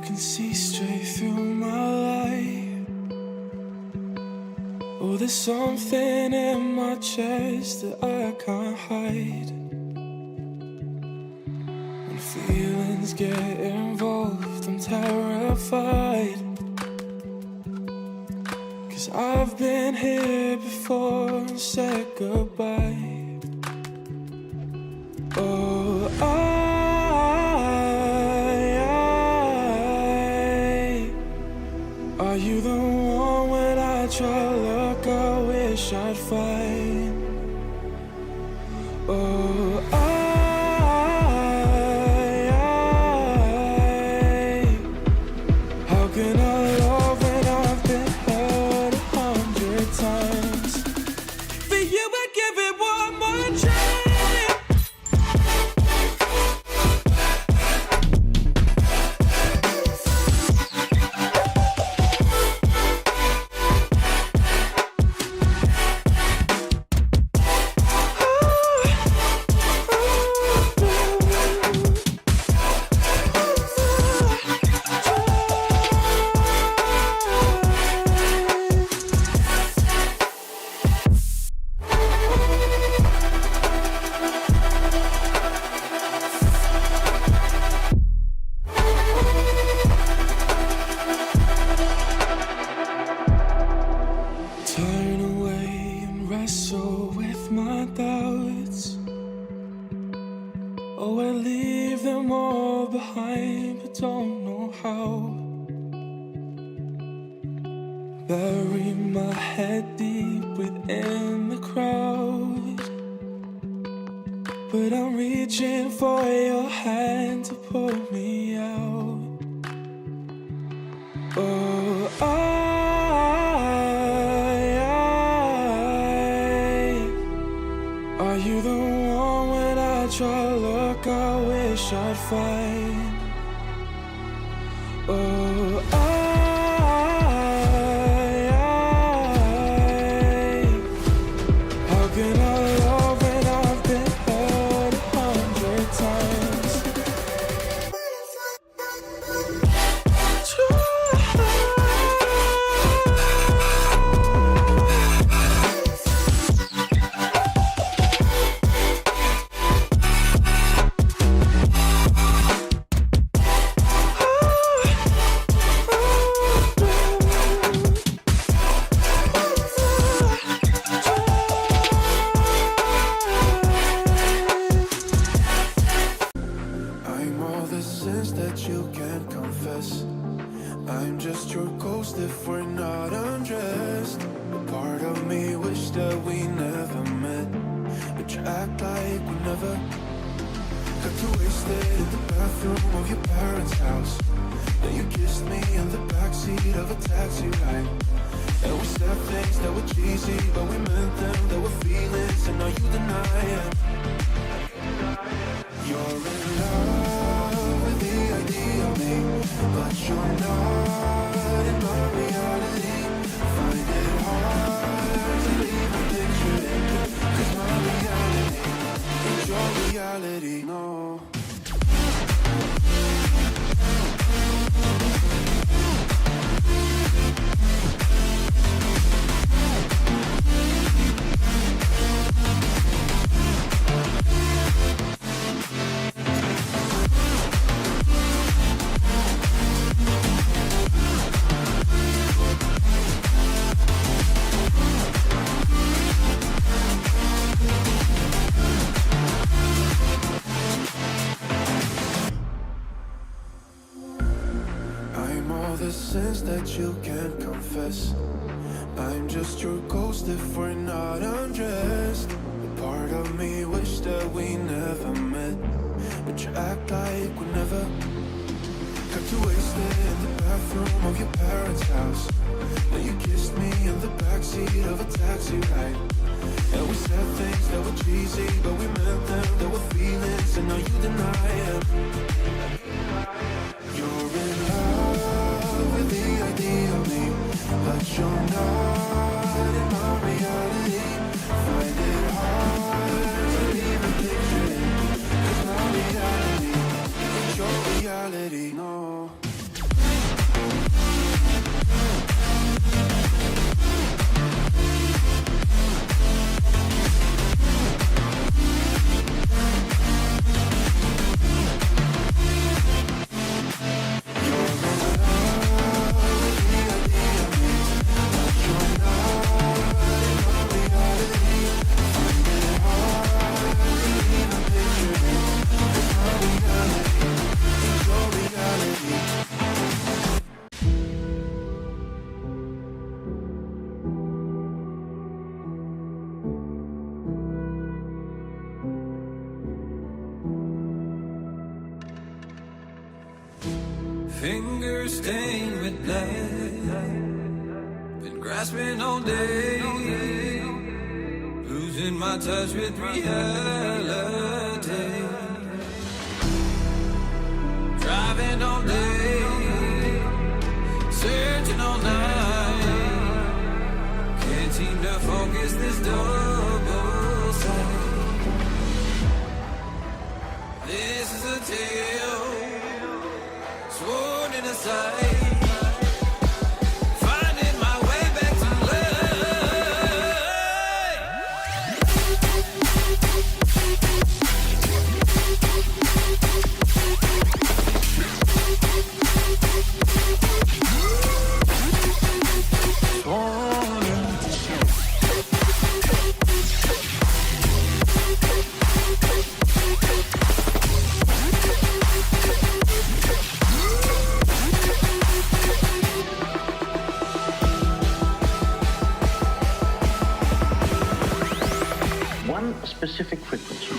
can see straight through my light. Oh, there's something in my chest that I can't hide. When feelings get involved, I'm terrified. 'Cause I've been here before and said goodbye. Oh, are you the one when I try to look, I wish I'd find? Oh, how can I love when I've been hurt 100 times? For you I'd give it one more chance. Turn away and wrestle with my doubts. Oh, I leave them all behind, but don't know how. Bury my head deep within the crowd, but I'm reaching for your hand to pull me out. Oh, are you the one when I try to look, I wish I'd find? Oh, how can I love when I've been hurt 100 times? I'm all the sins that you can't confess. I'm just your ghost if we're not undressed. A part of me wish that we never met, but you act like we never. Got too wasted in the bathroom of your parents' house. Then you kissed me in the backseat of a taxi ride. And we said things that were cheesy, but we meant them, there were feelings, and now you deny it. You're in love with the idea of me, but you're not in my reality. Find it hard to even picture it, 'cause my reality ain't your reality, no. I'm all the sins that you can't confess. I'm just your ghost if we're not undressed. A part of me wish that we never met, but you act like we never. Got too wasted in the bathroom of your parents' house. Then you kissed me in the backseat of a taxi ride. And we said things that were cheesy, but we meant them, there were feelings, and now you deny it. You're in love with the idea of me, but you're not in my reality. Find it hard to even picture it, 'cause my reality ain't your reality, no. fingers stained with blood. Been grasping all day, losing my touch with reality. Driving all day, searching all night. Can't seem to focus this double sight. This is a tale sworn in a sight. Finding my way back to one specific frequency.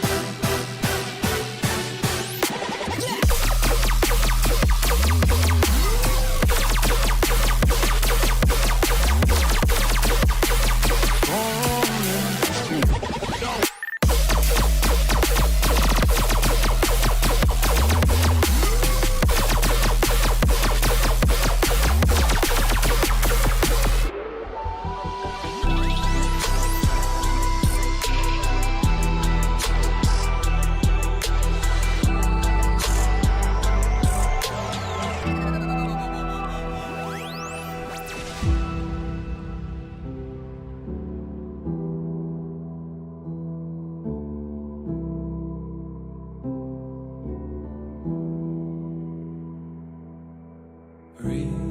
Breathe.